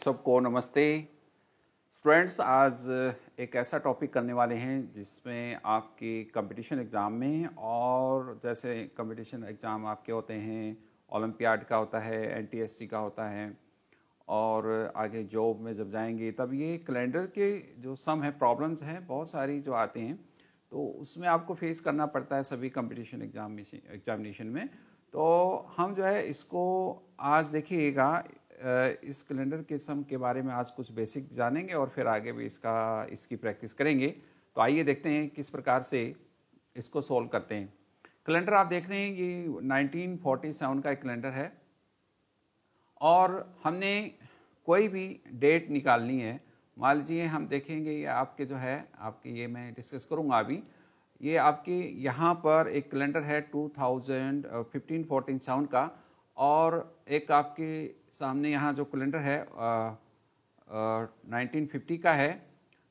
सबको नमस्ते स्टूडेंट्स। आज एक ऐसा टॉपिक करने वाले हैं जिसमें आपके कंपटीशन एग्ज़ाम में, और जैसे कंपटीशन एग्ज़ाम आपके होते हैं, ओलंपियाड का होता है, एनटीएससी का होता है, और आगे जॉब में जब जाएंगे तब ये कैलेंडर के जो सम है, प्रॉब्लम्स हैं बहुत सारी जो आते हैं, तो उसमें आपको फेस करना पड़ता है सभी कंपटीशन एग्जामिनेशन में। तो हम जो है इसको आज देखिएगा, इस कैलेंडर के सम के बारे में आज कुछ बेसिक जानेंगे और फिर आगे भी इसकी प्रैक्टिस करेंगे। तो आइए देखते हैं किस प्रकार से इसको सोल्व करते हैं। कैलेंडर आप देख रहे हैं, ये 1947 का एक कैलेंडर है और हमने कोई भी डेट निकालनी है। मान लीजिए हम देखेंगे, ये आपके जो है आपके, ये मैं डिस्कस करूँगा अभी। ये आपके यहाँ पर एक कैलेंडर है 2015-14 का, और एक आपके सामने यहाँ जो कैलेंडर है 1950 का है।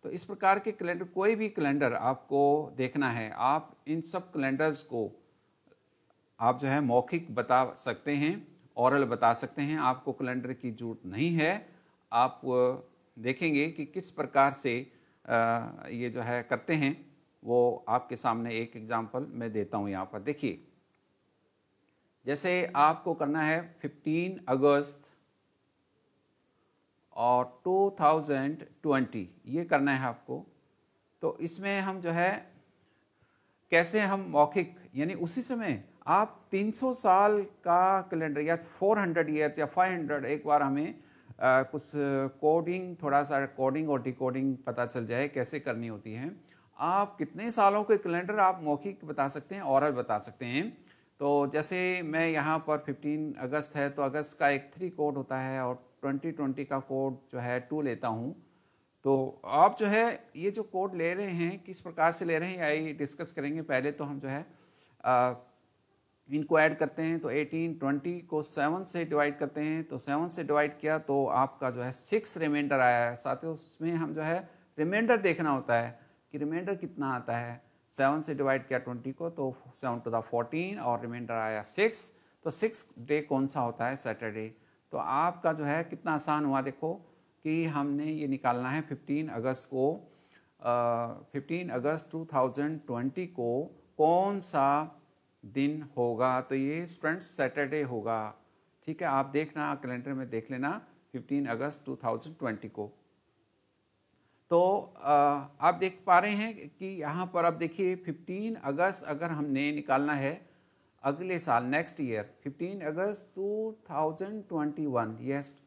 तो इस प्रकार के कैलेंडर, कोई भी कैलेंडर आपको देखना है, आप इन सब कैलेंडर्स को आप जो है मौखिक बता सकते हैं, ओरल बता सकते हैं। आपको कैलेंडर की जरूरत नहीं है। आप देखेंगे कि किस प्रकार से ये जो है करते हैं, वो आपके सामने एक एग्जांपल मैं देता हूँ। यहाँ पर देखिए, जैसे आपको करना है 15 अगस्त और 2020, ये करना है आपको। तो इसमें हम जो है कैसे हम मौखिक, यानी उसी समय आप 300 साल का कैलेंडर या 400 ईयर्स या 500, एक बार हमें कुछ कोडिंग, थोड़ा सा कोडिंग और डिकोडिंग पता चल जाए कैसे करनी होती है। आप कितने सालों के कैलेंडर आप मौखिक बता सकते हैं, ओरल बता सकते हैं। तो जैसे मैं यहाँ पर 15 अगस्त है, तो अगस्त का एक 3 कोड होता है और 2020 का कोड जो है 2 लेता हूँ। तो आप जो है ये जो कोड ले रहे हैं किस प्रकार से ले रहे हैं, यही डिस्कस करेंगे। पहले तो हम जो है इनको ऐड करते हैं। तो 18, 20 को 7 से डिवाइड करते हैं। तो 7 से डिवाइड किया तो आपका जो है 6 रिमाइंडर आया है। साथियों, उसमें हम जो है रिमाइंडर देखना होता है कि रिमाइंडर कितना आता है। 7 से डिवाइड किया 20 को, तो 7 to the 14 और रिमाइंडर आया 6। तो 6 डे कौन सा होता है? सैटरडे। तो आपका जो है कितना आसान हुआ, देखो कि हमने ये निकालना है 15 अगस्त को, 15 अगस्त 2020 को कौन सा दिन होगा। तो ये स्टूडेंट्स सैटरडे होगा। ठीक है, आप देखना कैलेंडर में देख लेना 15 अगस्त 2020 को। तो आप देख पा रहे हैं कि यहाँ पर अब देखिए 15 अगस्त अगर हमने निकालना है अगले साल, नेक्स्ट ईयर, 15 अगस्त 2021, यस।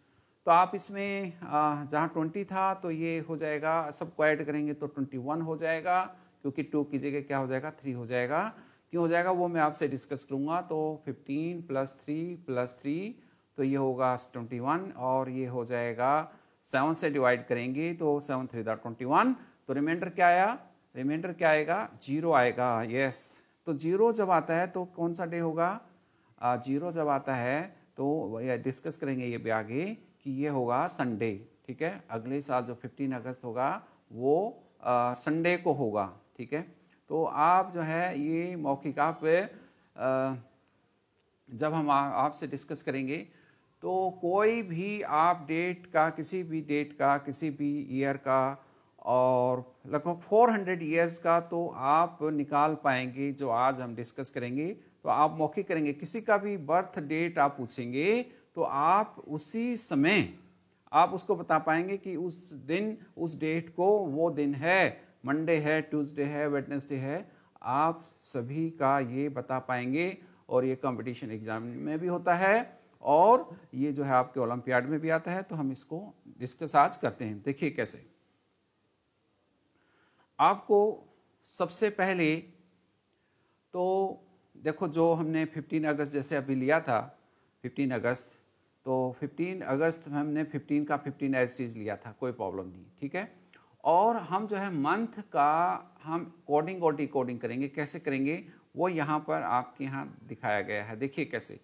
तो आप इसमें जहाँ 20 था तो ये हो जाएगा, सबको ऐड करेंगे तो 21 हो जाएगा, क्योंकि 2 की जगह क्या हो जाएगा, 3 हो जाएगा। क्यों हो जाएगा वो मैं आपसे डिस्कस करूँगा। तो 15 + 3 तो ये होगा 21, और ये हो जाएगा 7 से डिवाइड करेंगे तो 7 3 21। तो रिमाइंडर क्या आया? रिमाइंडर क्या आएगा? 0 आएगा, यस। तो 0 जब आता है तो कौन सा डे होगा? 0 जब आता है तो ये डिस्कस करेंगे ये भी आगे कि ये होगा संडे। ठीक है, अगले साल जो 15 अगस्त होगा वो संडे को होगा। ठीक है, तो आप जो है ये मौखिक आप जब हम आपसे डिस्कस करेंगे तो कोई भी आप डेट का, किसी भी डेट का, किसी भी ईयर का, और लगभग 400 ईयर्स का तो आप निकाल पाएंगे। जो आज हम डिस्कस करेंगे तो आप मौखिक करेंगे। किसी का भी बर्थ डेट आप पूछेंगे तो आप उसी समय आप उसको बता पाएंगे कि उस दिन, उस डेट को, वो दिन है मंडे है, ट्यूसडे है, वेडनेसडे है। आप सभी का ये बता पाएंगे, और ये कंपटीशन एग्जाम में भी होता है और ये जो है आपके ओलंपियाड में भी आता है। तो हम इसको डिस्कस आज करते हैं। देखिए कैसे। आपको सबसे पहले तो देखो, जो हमने 15 अगस्त जैसे अभी लिया था 15 अगस्त, तो 15 अगस्त में हमने 15 का 15 एज चीज लिया था, कोई प्रॉब्लम नहीं। ठीक है, और हम जो है मंथ का हम कोडिंग और डिकोडिंग करेंगे। कैसे करेंगे वो यहाँ पर आपके यहाँ दिखाया गया है। देखिए कैसे।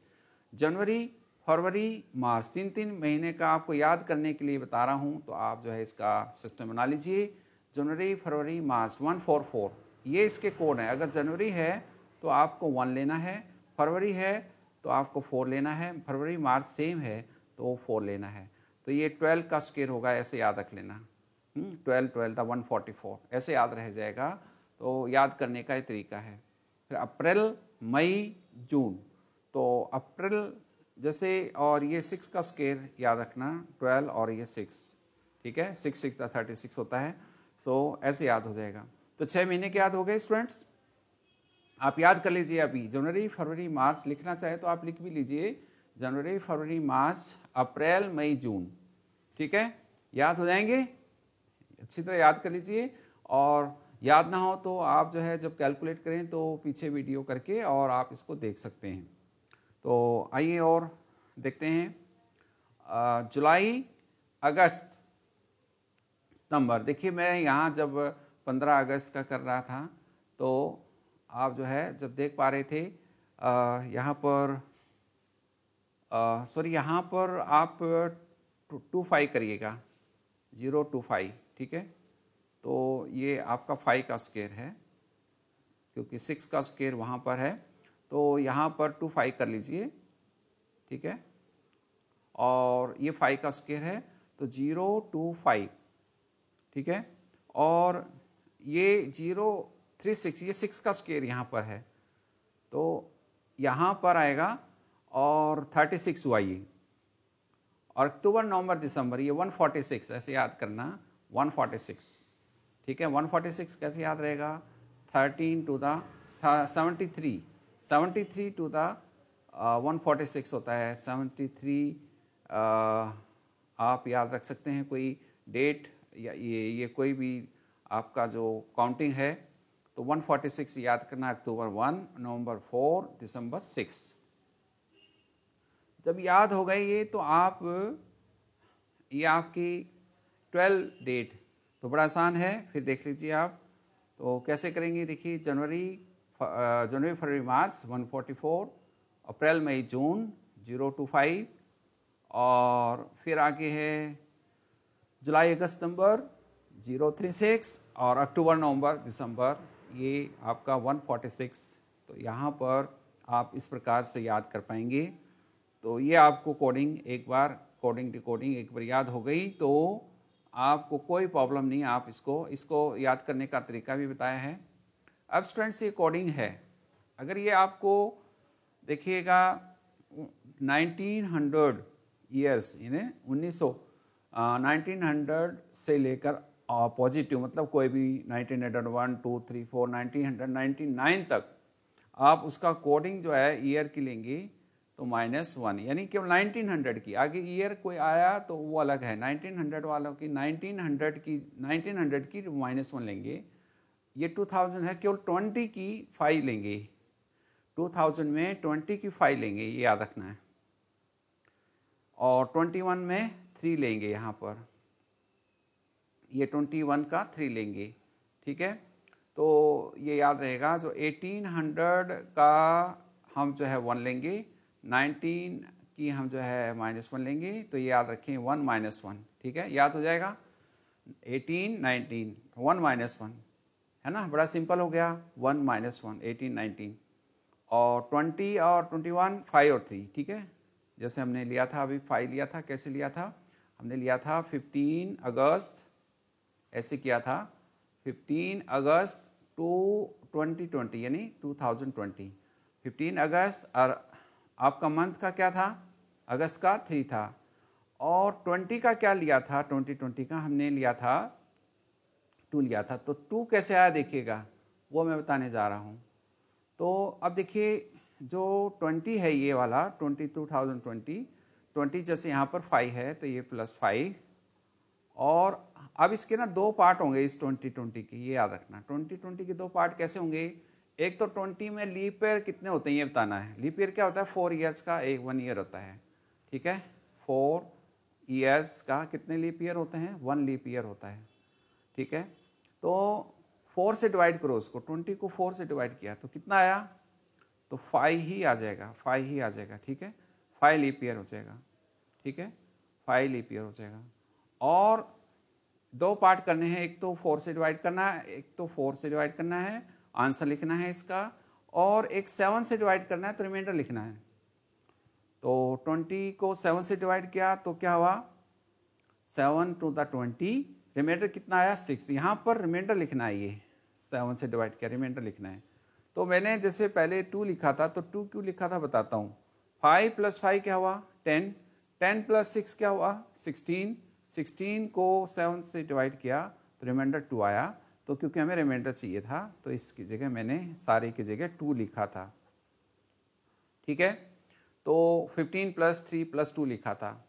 जनवरी, फरवरी, मार्च, 3 महीने का आपको याद करने के लिए बता रहा हूँ। तो आप जो है इसका सिस्टम बना लीजिए। जनवरी, फरवरी, मार्च, 144 ये इसके कोड हैं। अगर जनवरी है तो आपको 1 लेना है, फरवरी है तो आपको 4 लेना है, फरवरी मार्च सेम है तो 4 लेना है। तो ये 12 का स्क्वायर होगा, ऐसे याद रख लेना। 12 था 144, ऐसे याद रह जाएगा। तो याद करने का ये तरीका है। फिर अप्रैल, मई, जून, तो अप्रैल जैसे, और ये 6 का स्क्वायर याद रखना, 12 और ये 6, ठीक है, 6 6 36 होता है। सो ऐसे याद हो जाएगा। तो 6 महीने के याद हो गए स्टूडेंट्स। आप याद कर लीजिए, अभी जनवरी फरवरी मार्च लिखना चाहे तो आप लिख भी लीजिए, जनवरी फरवरी मार्च अप्रैल मई जून, ठीक है, याद हो जाएंगे। अच्छी तरह याद कर लीजिए, और याद ना हो तो आप जो है जब कैलकुलेट करें तो पीछे वीडियो करके और आप इसको देख सकते हैं। तो आइए और देखते हैं। जुलाई, अगस्त, सितंबर। देखिए मैं यहाँ जब 15 अगस्त का कर रहा था तो आप जो है जब देख पा रहे थे, यहाँ पर सॉरी, यहाँ पर आप 25 करिएगा, 025, ठीक है। तो ये आपका 5 का स्क्वायर है, क्योंकि 6 का स्क्वायर वहाँ पर है, तो यहाँ पर 25 कर लीजिए, ठीक है। और ये 5 का स्क्वायर है, तो 025, ठीक है। और ये 036, ये 6 का स्क्वायर यहाँ पर है, तो यहाँ पर आएगा, और 36 हुआ ये। और अक्टूबर, नवंबर, दिसंबर, ये 146, ऐसे याद करना, 146, ठीक है। 146 कैसे याद रहेगा, 13 टू द 73 टू द 146 होता है, 73। आप याद रख सकते हैं कोई डेट, या ये कोई भी आपका जो काउंटिंग है, तो 146 याद करना, अक्टूबर 1, नवंबर 4, दिसंबर 6। जब याद हो गए ये, तो आप ये आपकी 12 डेट, तो बड़ा आसान है, फिर देख लीजिए आप। तो कैसे करेंगे, देखिए, जनवरी फरवरी मार्च 144, अप्रैल मई जून 025, और फिर आगे है जुलाई अगस्त सितंबर 036, और अक्टूबर नवंबर दिसंबर ये आपका 146। तो यहाँ पर आप इस प्रकार से याद कर पाएंगे। तो ये आपको कोडिंग एक बार, कोडिंग डिकोडिंग एक बार याद हो गई तो आपको कोई प्रॉब्लम नहीं, आप इसको याद करने का तरीका भी बताया है। अब स्टूडेंट्स, ये कोडिंग है, अगर ये आपको देखिएगा 1900 ईयर्स, यानी 1900 से लेकर पॉजिटिव, मतलब कोई भी 1901, 2, 3, 4, 1999 तक आप उसका कोडिंग जो है ईयर की लेंगे तो -1, यानी केवल 1900 की। आगे ईयर कोई आया तो वो अलग है, 1900 वालों की 1900 की -1 लेंगे। ये 2000 है, केवल 20 की 5 लेंगे, 2000 में 20 की 5 लेंगे, ये याद रखना है। और 21 में 3 लेंगे, यहाँ पर ये 21 का 3 लेंगे, ठीक है। तो ये याद रहेगा, जो 1800 का हम जो है 1 लेंगे, 19 की हम जो है -1 लेंगे, तो ये याद रखें 1 -1, ठीक है, याद हो जाएगा। 18 19 1 -1 है ना, बड़ा सिंपल हो गया, 1 -1 18 19। और 20 और 21 5 और 3, ठीक है, जैसे हमने लिया था, अभी 5 लिया था, कैसे लिया था, हमने लिया था 15 अगस्त, ऐसे किया था 15 अगस्त टू 2020, यानी 2020, 15 अगस्त, और आपका मंथ का क्या था, अगस्त का 3 था। और 20 का क्या लिया था, 2020 का हमने लिया था 2 लिया था। तो 2 कैसे आया देखिएगा, वो मैं बताने जा रहा हूँ। तो अब देखिए, जो 20 है ये वाला 20 जैसे यहाँ पर 5 है तो ये +5, और अब इसके ना 2 पार्ट होंगे इस 2020 के, ये याद रखना। 2020 के 2 पार्ट कैसे होंगे, एक तो 20 में लीप ईयर कितने होते हैं ये बताना है। लीप ईयर क्या होता है, 4 ईयर्स का 1 ईयर होता है, ठीक है। 4 ईयर्स का कितने लीप ईयर होते हैं, 1 लीप ईयर होता है, ठीक है। तो 4 से डिवाइड करो उसको, 20 को 4 से डिवाइड किया तो कितना आया, तो 5 ही आ जाएगा, 5 ही आ जाएगा, ठीक है। 5 लीप ईयर हो जाएगा, ठीक है, 5 लीप ईयर हो जाएगा। और 2 पार्ट करने हैं, एक तो 4 से डिवाइड करना है, एक तो 4 से डिवाइड करना है, आंसर लिखना है इसका, और एक 7 से डिवाइड करना है तो रिमाइंडर लिखना है। तो 20 को 7 से डिवाइड किया तो क्या हुआ, 7 टू द 20, रिमाइंडर कितना आया 6। यहाँ पर रिमाइंडर लिखना है, ये 7 से डिवाइड किया, रिमाइंडर लिखना है। तो मैंने जैसे पहले 2 लिखा था, तो 2 क्यों लिखा था बताता हूँ। 5 + 5 क्या हुआ 10, 10 + 6 क्या हुआ 16, 16 को 7 से डिवाइड किया तो रिमाइंडर 2 आया। तो क्योंकि हमें रिमाइंडर चाहिए था तो इसकी जगह मैंने सारे की जगह 2 लिखा था, ठीक है। तो 15 + 3 + 2 लिखा था,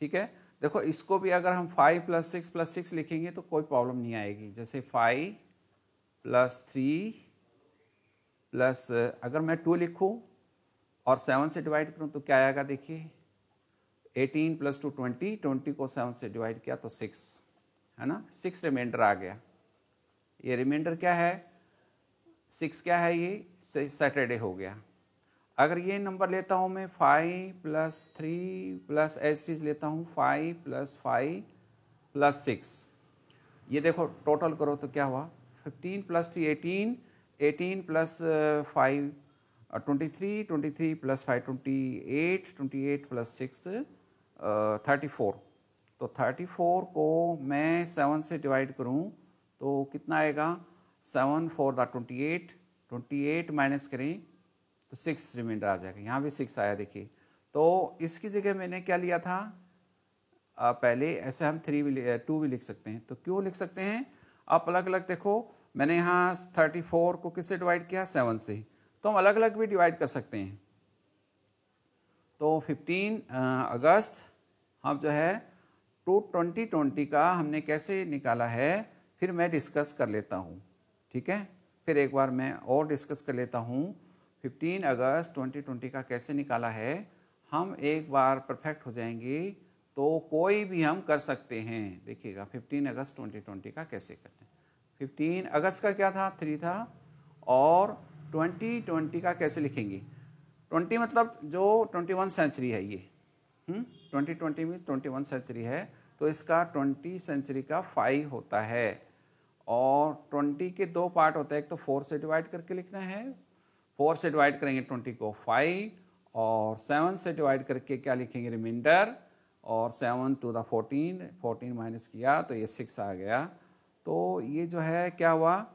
ठीक है। देखो इसको भी अगर हम 5 + 6 + 6 लिखेंगे तो कोई प्रॉब्लम नहीं आएगी। जैसे 5 + 3 प्लस अगर मैं 2 लिखूं और 7 से डिवाइड करूं तो क्या आएगा, देखिए 18 + 2 20, 20 को 7 से डिवाइड किया तो 6, है ना, 6 रिमाइंडर आ गया। ये रिमाइंडर क्या है 6 क्या है, ये सैटरडे हो गया। अगर ये नंबर लेता हूँ मैं 5 + 3 प्लस एच लेता हूँ 5 + 5 + 6, ये देखो टोटल करो तो क्या हुआ 15 + 3 18, 18 + 5 23, 23 + 5 28, 28 + 6 34। तो 34 को मैं 7 से डिवाइड करूं तो कितना आएगा 7 4 द 28, 28 माइनस करें तो 6 रिमाइंडर आ जाएगा। यहाँ भी 6 आया देखिए। तो इसकी जगह मैंने क्या लिया था पहले, ऐसे हम 2 भी लिख सकते हैं। तो क्यों लिख सकते हैं आप अलग अलग देखो, मैंने यहाँ 34 को किससे डिवाइड किया 7 से, तो हम अलग अलग भी डिवाइड कर सकते हैं। तो 15 अगस्त हम जो है 2020 का हमने कैसे निकाला है फिर मैं डिस्कस कर लेता हूँ, ठीक है। फिर एक बार मैं और डिस्कस कर लेता हूँ 15 अगस्त 2020 का कैसे निकाला है। हम एक बार परफेक्ट हो जाएंगे तो कोई भी हम कर सकते हैं। देखिएगा 15 अगस्त 2020 का कैसे करते हैं। 15 अगस्त का क्या था 3 था, और 2020 का कैसे लिखेंगे। 20 मतलब जो 21 सेंचुरी है ये, 2020 मीन्स 21 सेंचुरी है, तो इसका 20 सेंचुरी का 5 होता है। और 20 के 2 पार्ट होते हैं, एक तो 4 से डिवाइड करके लिखना है, 4 से डिवाइड करेंगे 20 को 5, और 7 से डिवाइड करके क्या लिखेंगे रिमाइंडर, और 7 टू द 14, 14 माइनस किया तो ये 6 आ गया। तो ये जो है क्या हुआ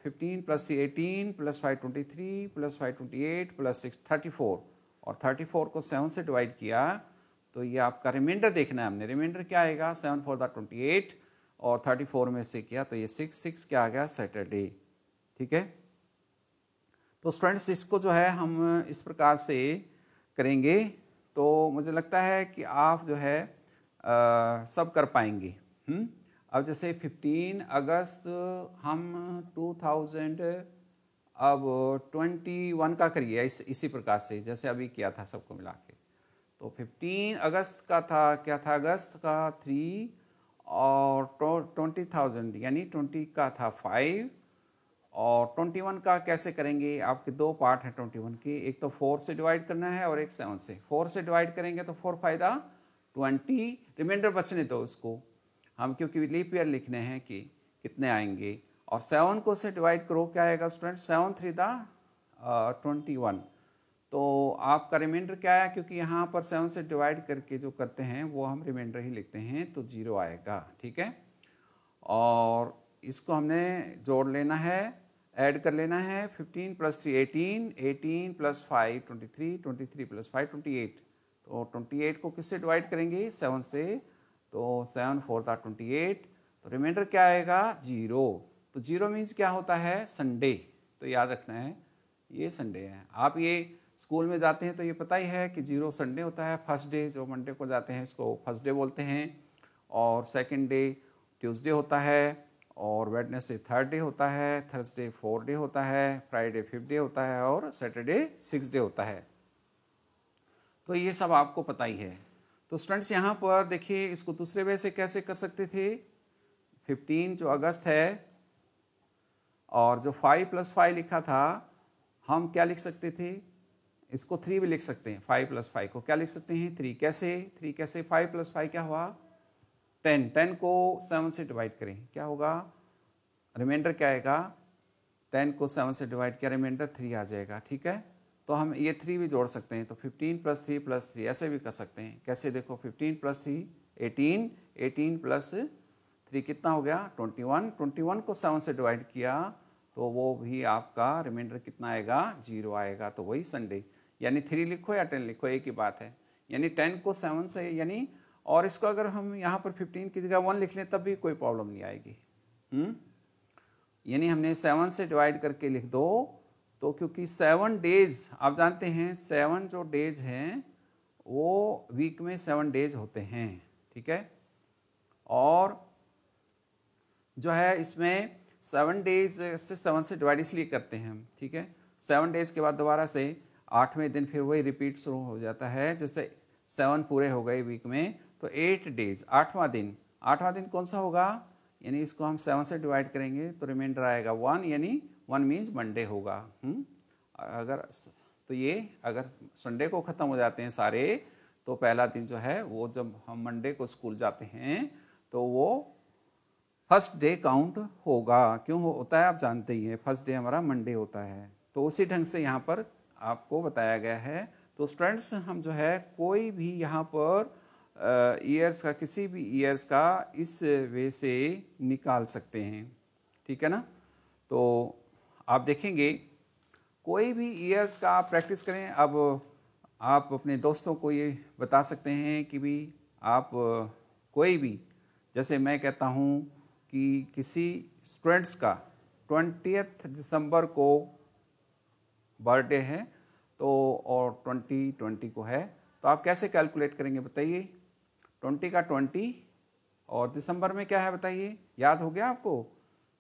15 + 3 18 + 5 23 + 5 28 + 6 34, और 34 को 7 से डिवाइड किया तो ये आपका रिमाइंडर देखना है हमने। रिमाइंडर क्या आएगा 7 4 द 28, और 34 में से किया तो ये 6 6 क्या आ गया सैटरडे, ठीक है। तो स्टूडेंट्स इसको जो है हम इस प्रकार से करेंगे तो मुझे लगता है कि आप जो है सब कर पाएंगे। अब जैसे 15 अगस्त हम 2021 का करिए इसी प्रकार से जैसे अभी किया था सबको मिला के। तो 15 अगस्त का था क्या था अगस्त का 3, और 20,000 यानी 20 का था 5, और 21 का कैसे करेंगे, आपके 2 पार्ट हैं 21 के, एक तो 4 से डिवाइड करना है और एक 7 से। 4 से डिवाइड करेंगे तो 4 फायदा 20, रिमाइंडर बचने दो उसको हम, क्योंकि लीप ईयर लिखने हैं कि कितने आएंगे। और 7 को से डिवाइड करो क्या आएगा स्टूडेंट 7 3 दा 21, तो आपका रिमाइंडर क्या आया, क्योंकि यहाँ पर 7 से डिवाइड करके जो करते हैं वो हम रिमाइंडर ही लिखते हैं, तो 0 आएगा, ठीक है। और इसको हमने जोड़ लेना है, ऐड कर लेना है। 15 + 3 18, 18 + 5 23, 23 + 5 28, तो 28 को किससे डिवाइड करेंगे 7 से, तो 7 4 दा 28, तो रिमाइंडर क्या आएगा 0। तो 0 मीन्स क्या होता है संडे, तो याद रखना है ये संडे है। आप ये स्कूल में जाते हैं तो ये पता ही है कि 0 संडे होता है। फर्स्ट डे जो मंडे को जाते हैं इसको फर्स्ट डे बोलते हैं, और सेकंड डे ट्यूसडे होता है, और वेडनेसडे थर्ड डे होता है, थर्सडे फोर्थ डे होता है, फ्राइडे फिफ्थ डे होता है, और सैटरडे सिक्स डे होता है। तो ये सब आपको पता ही है। तो स्टूडेंट्स यहाँ पर देखिए इसको दूसरे वे से कैसे कर सकते थे। 15 जो अगस्त है और जो 5 + 5 लिखा था हम क्या लिख सकते थे, इसको 3 भी लिख सकते हैं। 5 + 5 को क्या लिख सकते हैं 3 कैसे, 3 कैसे 5 + 5 क्या हुआ 10, 10 को 7 से डिवाइड करें क्या होगा, रिमाइंडर क्या आएगा, 10 को 7 से डिवाइड किया रिमाइंडर 3 आ जाएगा, ठीक है। तो हम ये 3 भी जोड़ सकते हैं, तो 15 + 3 + 3 ऐसे भी कर सकते हैं। कैसे देखो 15 + 3 18, 18 प्लस 3 कितना हो गया 21, 21 को 7 से डिवाइड किया तो वो भी आपका रिमाइंडर कितना आएगा 0 आएगा। तो वही संडे, यानी 3 लिखो या 10 लिखो एक ही बात है, यानी 10 को 7 से यानी, और इसको अगर हम यहाँ पर 15 की जगह 1 लिख लें तब भी कोई प्रॉब्लम नहीं आएगी। यानी हमने 7 से डिवाइड करके लिख दो, तो क्योंकि 7 डेज आप जानते हैं 7 जो डेज हैं वो वीक में 7 डेज होते हैं, ठीक है। और जो है इसमें 7 डेज से 7 से डिवाइड इसलिए करते हैं हम, ठीक है। 7 डेज के बाद दोबारा से 8वें दिन फिर वही रिपीट शुरू हो जाता है, जैसे 7 पूरे हो गए वीक में तो 8 डेज 8वां दिन कौन सा होगा, यानी इसको हम 7 से डिवाइड करेंगे तो रिमाइंडर आएगा 1, यानी 1 मीन्स मंडे होगा। अगर तो ये अगर संडे को ख़त्म हो जाते हैं सारे, तो पहला दिन जो है वो जब हम मंडे को स्कूल जाते हैं तो वो फर्स्ट डे काउंट होगा। क्यों होता है आप जानते ही हैं, फर्स्ट डे हमारा मंडे होता है। तो उसी ढंग से यहाँ पर आपको बताया गया है। तो स्टूडेंट्स हम जो है कोई भी यहाँ पर ईयर्स का, किसी भी ईयर्स का इस वे से निकाल सकते हैं, ठीक है ना। तो आप देखेंगे कोई भी ईयर्स का आप प्रैक्टिस करें। अब आप अपने दोस्तों को ये बता सकते हैं कि भी आप कोई भी, जैसे मैं कहता हूँ कि किसी स्टूडेंट्स का 20 दिसंबर को बर्थडे है तो और 20 को है, तो आप कैसे कैलकुलेट करेंगे बताइए। 20 का 20 और दिसंबर में क्या है बताइए, याद हो गया आपको।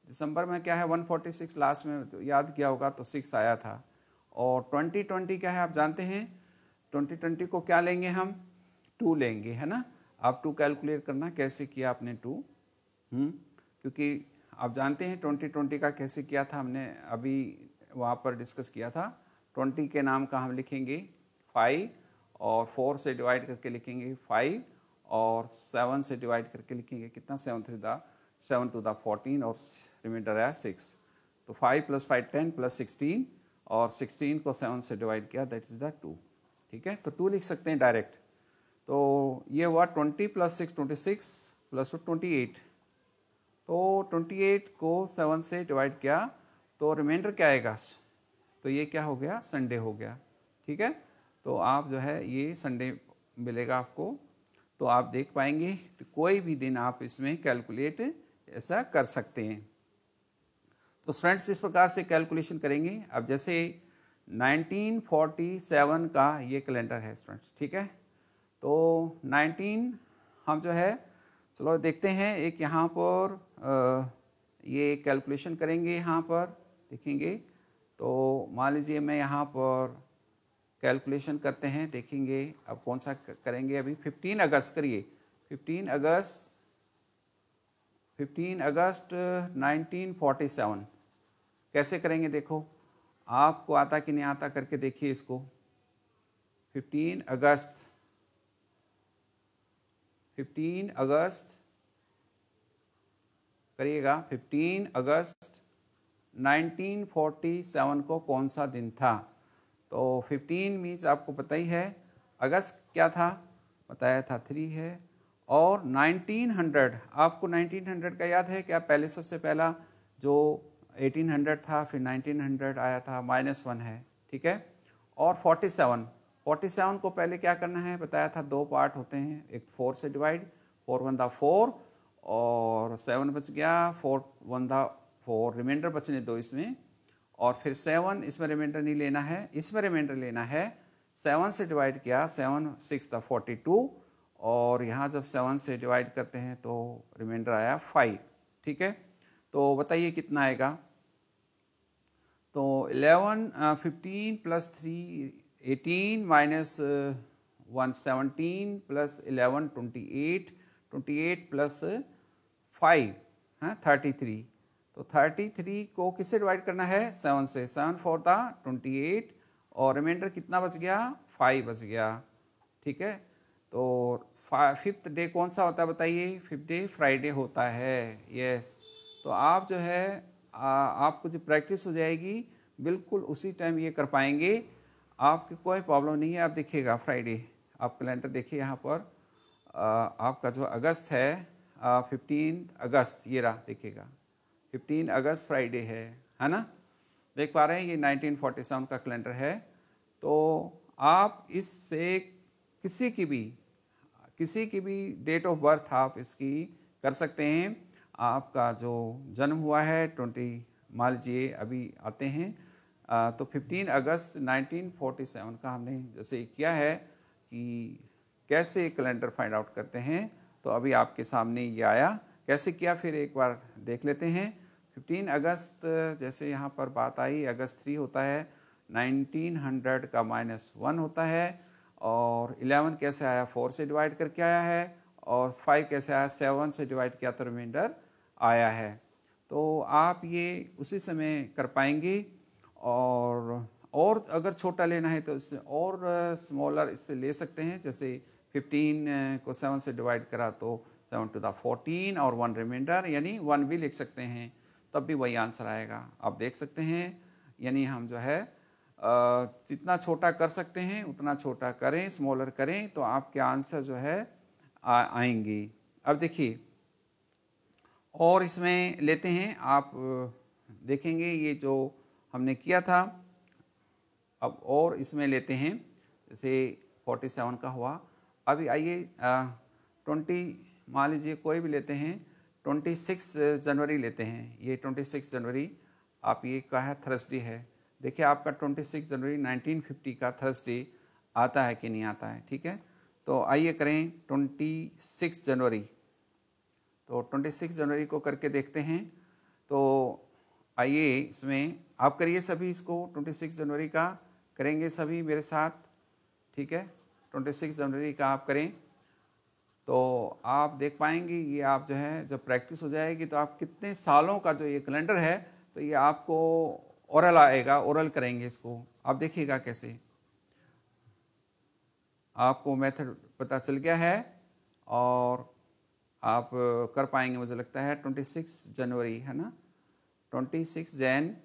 दिसंबर में क्या है 146, लास्ट में तो याद किया होगा तो 6 आया था। और 2020 क्या है आप जानते हैं, 2020 को क्या लेंगे हम 2 लेंगे, है ना। आप 2 कैलकुलेट करना कैसे किया आपने 2, क्योंकि आप जानते हैं 2020 का कैसे किया था हमने अभी वहाँ पर डिस्कस किया था। 20 के नाम का हम लिखेंगे 5 और 4 से डिवाइड करके लिखेंगे 5 और 7 से डिवाइड करके लिखेंगे कितना 7 to the 14 और रिमाइंडर है 6। तो 5 + 5 10 + 16 और 16 को 7 से डिवाइड किया, दैट इज द 2, ठीक है। तो 2 लिख सकते हैं डायरेक्ट। तो ये हुआ 20 + 6 26 + 2 28। तो 28 को 7 से डिवाइड किया तो रिमाइंडर क्या आएगा, तो ये क्या हो गया संडे हो गया, ठीक है। तो आप जो है ये संडे मिलेगा आपको, तो आप देख पाएंगे। तो कोई भी दिन आप इसमें कैलकुलेट ऐसा कर सकते हैं। तो स्टूडेंट्स इस प्रकार से कैलकुलेशन करेंगे। अब जैसे 1947 का ये कैलेंडर है स्टूडेंट्स, ठीक है। तो 19 हम जो है चलो देखते हैं, एक यहाँ पर ये कैलकुलेशन करेंगे, यहाँ पर देखेंगे। तो मान लीजिए मैं यहाँ पर कैलकुलेशन करते हैं, देखेंगे अब कौन सा करेंगे। अभी 15 अगस्त करिए, 15 अगस्त 1947 कैसे करेंगे देखो, आपको आता कि नहीं आता करके देखिए इसको। 15 अगस्त करिएगा। 15 अगस्त 1947 को कौन सा दिन था, तो 15 मीन्स आपको पता ही है, अगस्त क्या था बताया था 3 है, और 1900 आपको 1900 का याद है क्या, पहले सबसे पहला जो 1800 था फिर 1900 आया था, -1 है, ठीक है। और 47 को पहले क्या करना है बताया था, 2 पार्ट होते हैं, एक 4 से डिवाइड, 4 × 1 = 4 और 7 बच गया, 4 × 1 = 4, रिमाइंडर बचने दो इसमें, और फिर 7 इसमें रिमाइंडर नहीं लेना है, इसमें रिमाइंडर लेना है। 7 से डिवाइड किया, 7 × 6 = 42 और यहाँ जब 7 से डिवाइड करते हैं तो रिमाइंडर आया 5, ठीक है। तो बताइए कितना आएगा, तो 15 + 3 18 - 1 17 + 11 28 28 + 5 33। तो 33 को किससे डिवाइड करना है 7 से, 7 × 4 = 28 और रिमाइंडर कितना बच गया 5 बच गया, ठीक है। तो 5th डे कौन सा होता है बताइए, 5th डे फ्राइडे होता है, यस। तो आप जो है आपको जो प्रैक्टिस हो जाएगी बिल्कुल उसी टाइम ये कर पाएंगे, आपकी कोई प्रॉब्लम नहीं है। आप देखिएगा फ्राइडे, आप कैलेंडर देखिए यहाँ पर आपका जो अगस्त है 15 अगस्त, ये रहा देखिएगा 15 अगस्त फ्राइडे है ना, देख पा रहे हैं ये 1947 का कैलेंडर है। तो आप इससे किसी की भी डेट ऑफ बर्थ आप इसकी कर सकते हैं। आपका जो जन्म हुआ है 20 मान लीजिए अभी आते हैं तो 15 अगस्त 1947 का हमने जैसे किया है कि कैसे कैलेंडर फाइंड आउट करते हैं, तो अभी आपके सामने ये आया, कैसे किया फिर एक बार देख लेते हैं। 15 अगस्त जैसे यहाँ पर बात आई, अगस्त 3 होता है, 1900 का -1 होता है, और 11 कैसे आया 4 से डिवाइड करके आया है, और 5 कैसे आया 7 से डिवाइड किया तो रिमाइंडर आया है। तो आप ये उसी समय कर पाएंगे, और अगर छोटा लेना है तो इससे और स्मॉलर इससे ले सकते हैं। जैसे 15 को 7 से डिवाइड करा तो 7 to the 14 और 1 रिमाइंडर, यानी 1 भी लिख सकते हैं, तब भी वही आंसर आएगा। आप देख सकते हैं, यानी हम जो है जितना छोटा कर सकते हैं उतना छोटा करें, स्मॉलर करें, तो आपके आंसर जो है आएंगे। अब देखिए और इसमें लेते हैं, आप देखेंगे ये जो हमने किया था, अब और इसमें लेते हैं, जैसे 47 का हुआ। अभी आइए 20 मान लीजिए कोई भी लेते हैं, 26 जनवरी लेते हैं। ये 26 जनवरी आप ये का है थर्सडे है, देखिए आपका 26 जनवरी 1950 का थर्सडे आता है कि नहीं आता है, ठीक है। तो आइए करें 26 जनवरी, तो 26 जनवरी को करके देखते हैं। तो आइए इसमें आप करिए सभी, इसको 26 जनवरी का करेंगे सभी मेरे साथ, ठीक है। 26 जनवरी का आप करें तो आप देख पाएंगे, ये आप जो है जब प्रैक्टिस हो जाएगी तो आप कितने सालों का जो ये कैलेंडर है, तो ये आपको ओरल आएगा, ओरल करेंगे इसको, आप देखिएगा कैसे आपको मेथड पता चल गया है और आप कर पाएंगे मुझे लगता है। 26 जनवरी है ना, 26 जैन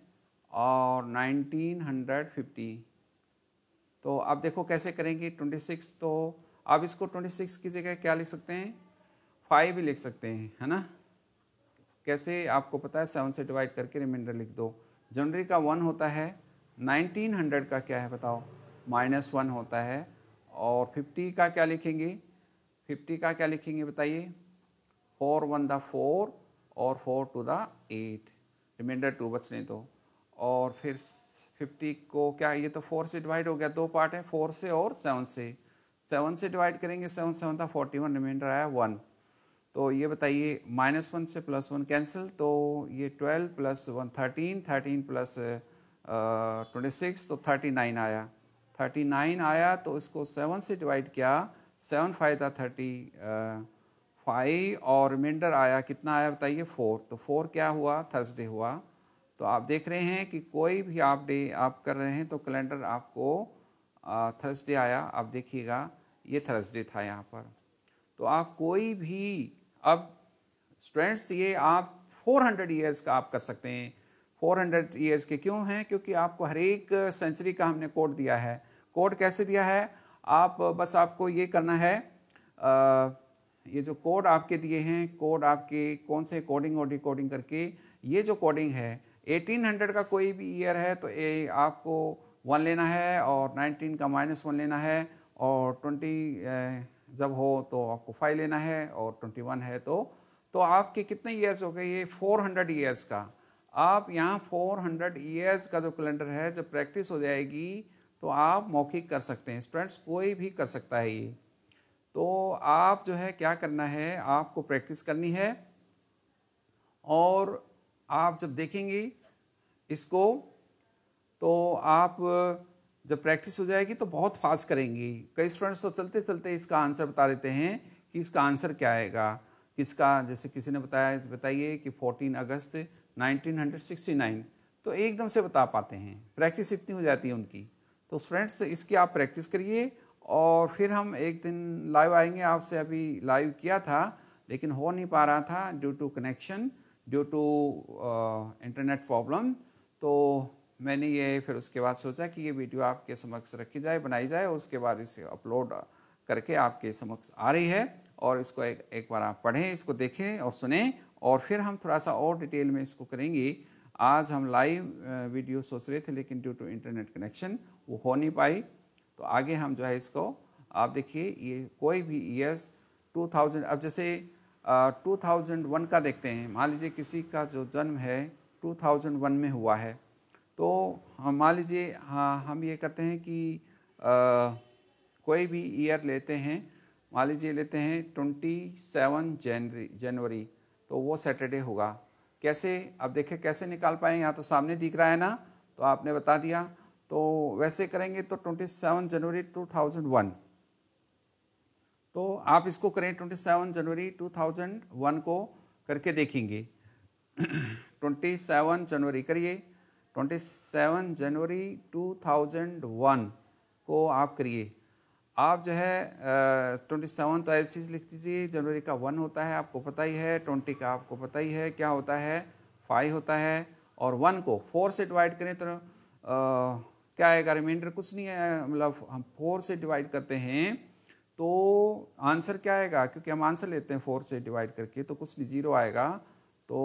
और 1950, तो आप देखो कैसे करेंगे 26। तो आप इसको 26 की जगह क्या लिख सकते हैं, 5 भी लिख सकते हैं, है ना। कैसे आपको पता है, 7 से डिवाइड करके रिमाइंडर लिख दो। जनवरी का 1 होता है, 1900 का क्या है बताओ, -1 होता है, और 50 का क्या लिखेंगे, 50 का क्या लिखेंगे बताइए, 4 1 the 4 और 4 2 the 8, रिमाइंडर 2 बचने दो। और फिर 50 को क्या, ये तो 4 से डिवाइड हो गया, दो पार्ट है, 4 से और 7 से, 7 से डिवाइड करेंगे, 7 7 था 41, रिमाइंडर आया 1। तो ये बताइए -1 से +1 कैंसिल, तो ये 12 + 1 13, 13 + 26 तो 39 आया, 39 आया। तो इसको 7 से डिवाइड किया, 7 5 था 35, और रिमाइंडर आया कितना आया बताइए 4। तो 4 क्या हुआ, थर्सडे हुआ। तो आप देख रहे हैं कि कोई भी आप डे आप कर रहे हैं तो कैलेंडर आपको थर्सडे आया। आप देखिएगा ये थर्सडे था यहाँ पर। तो आप कोई भी, अब स्टूडेंट्स ये आप 400 ईयर्स का आप कर सकते हैं। 400 ईयर्स के क्यों हैं, क्योंकि आपको हर एक सेंचुरी का हमने कोड दिया है। कोड कैसे दिया है, आप बस आपको ये करना है, ये जो कोड आपके दिए हैं, कोड आपके कौन से कोडिंग और डिकोडिंग करके, ये जो कोडिंग है 1800 का कोई भी ईयर है तो आपको 1 लेना है, और 19 का -1 लेना है, और 20 जब हो तो आपको 5 लेना है, और 21 है तो आपके कितने ईयर्स हो गए, ये 400 ईयर्स का। आप यहाँ 400 ईयर्स का जो कैलेंडर है, जब प्रैक्टिस हो जाएगी तो आप मौखिक कर सकते हैं। स्टूडेंट्स कोई भी कर सकता है ये। तो आप जो है क्या करना है, आपको प्रैक्टिस करनी है, और आप जब देखेंगे इसको तो आप जब प्रैक्टिस हो जाएगी तो बहुत फास्ट करेंगी। कई स्टूडेंट्स तो चलते चलते इसका आंसर बता देते हैं कि इसका आंसर क्या आएगा, किसका, जैसे किसी ने बताइए कि 14 अगस्त 1969, तो एकदम से बता पाते हैं, प्रैक्टिस इतनी हो जाती है उनकी। तो स्टूडेंट्स इसकी आप प्रैक्टिस करिए, और फिर हम एक दिन लाइव आएंगे आपसे। अभी लाइव किया था लेकिन हो नहीं पा रहा था due to connection, due to internet problem. तो मैंने ये फिर उसके बाद सोचा कि ये वीडियो आपके समक्ष रखी जाए, बनाई जाए, और उसके बाद इसे अपलोड करके आपके समक्ष आ रही है। और इसको एक बार आप पढ़ें, इसको देखें और सुनें, और फिर हम थोड़ा सा और डिटेल में इसको करेंगे। आज हम लाइव वीडियो सोच रहे थे, लेकिन ड्यू टू इंटरनेट कनेक्शन वो हो नहीं पाई। तो आगे हम जो है इसको आप देखिए, ये कोई भी ईयर्स 2000, अब जैसे 2001 का देखते हैं। मान लीजिए किसी का जो जन्म है 2001 में हुआ है, तो हम मान लीजिए, हाँ, हम ये करते हैं कि कोई भी ईयर लेते हैं, मान लीजिए लेते हैं 27 जनवरी, तो वो सैटरडे होगा। कैसे, अब देखिए कैसे निकाल पाएँ, यहाँ तो सामने दिख रहा है ना, तो आपने बता दिया। तो वैसे करेंगे तो 27 जनवरी 2001, तो आप इसको करें 27 जनवरी 2001 को करके देखेंगे। 27 जनवरी करिए, 27 जनवरी 2001 को आप करिए। आप जो है 27 तो ऐसी चीज़ लिख दीजिए, जनवरी का 1 होता है, आपको पता ही है। 20 का आपको पता ही है क्या होता है, 5 होता है। और 1 को 4 से डिवाइड करें तो क्या आएगा, रिमाइंडर कुछ नहीं है। मतलब हम 4 से डिवाइड करते हैं तो आंसर क्या आएगा, क्योंकि हम आंसर लेते हैं 4 से डिवाइड करके, तो कुछ नहीं, 0 आएगा। तो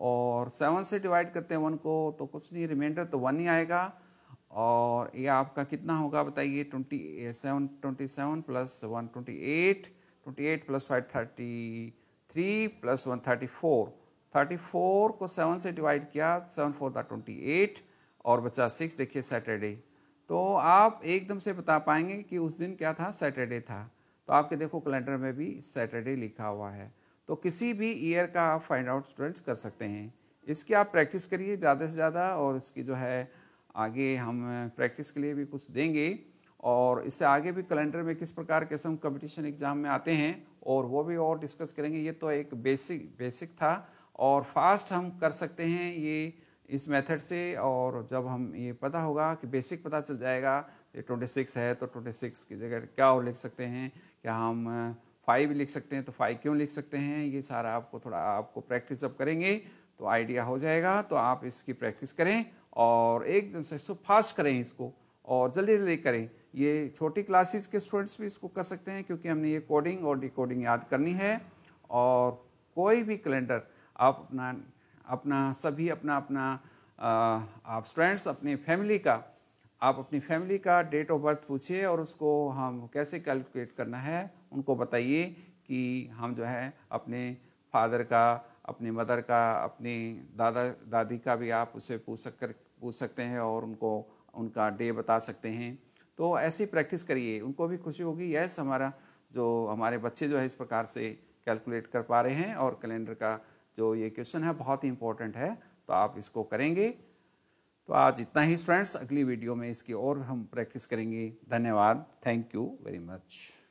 और 7 से डिवाइड करते हैं 1 को, तो कुछ नहीं, रिमाइंडर तो 1 ही आएगा। और ये आपका कितना होगा बताइए, 27 प्लस 1 28, 28 प्लस 5 33 प्लस 1 34, 34 को 7 से डिवाइड किया, 7 4 28 और बचा 6, देखिए सैटरडे। तो आप एकदम से बता पाएंगे कि उस दिन क्या था, सैटरडे था। तो आपके देखो कैलेंडर में भी सैटरडे लिखा हुआ है। तो किसी भी ईयर का आप फाइंड आउट स्टूडेंट्स कर सकते हैं। इसकी आप प्रैक्टिस करिए ज़्यादा से ज़्यादा, और इसकी जो है आगे हम प्रैक्टिस के लिए भी कुछ देंगे, और इससे आगे भी कैलेंडर में किस प्रकार के सम कंपटीशन एग्जाम में आते हैं, और वो भी और डिस्कस करेंगे। ये तो एक बेसिक था, और फास्ट हम कर सकते हैं ये इस मेथड से। और जब हम ये पता होगा कि बेसिक पता चल जाएगा, ये 26 है तो 26 की जगह क्या और लिख सकते हैं, क्या हम 5 लिख सकते हैं तो 5 क्यों लिख सकते हैं, ये सारा आपको थोड़ा आपको प्रैक्टिस जब करेंगे तो आइडिया हो जाएगा। तो आप इसकी प्रैक्टिस करें और एकदम से फास्ट करें इसको, और जल्दी जल्दी करें। ये छोटी क्लासेस के स्टूडेंट्स भी इसको कर सकते हैं, क्योंकि हमने ये कोडिंग और डिकोडिंग याद करनी है। और कोई भी कैलेंडर आप अपना आप स्टूडेंट्स अपनी फैमिली का डेट ऑफ बर्थ पूछिए, और उसको हम कैसे कैलकुलेट करना है उनको बताइए कि हम जो है अपने फादर का, अपनी मदर का, अपनी दादा दादी का भी आप उससे पूछ सकते हैं, और उनको उनका डे बता सकते हैं। तो ऐसी प्रैक्टिस करिए, उनको भी खुशी होगी, यस हमारे बच्चे जो है इस प्रकार से कैलकुलेट कर पा रहे हैं। और कैलेंडर का जो ये क्वेश्चन है बहुत ही इंपॉर्टेंट है, तो आप इसको करेंगे। तो आज इतना ही स्टूडेंट्स, अगली वीडियो में इसकी और हम प्रैक्टिस करेंगे। धन्यवाद, थैंक यू वेरी मच।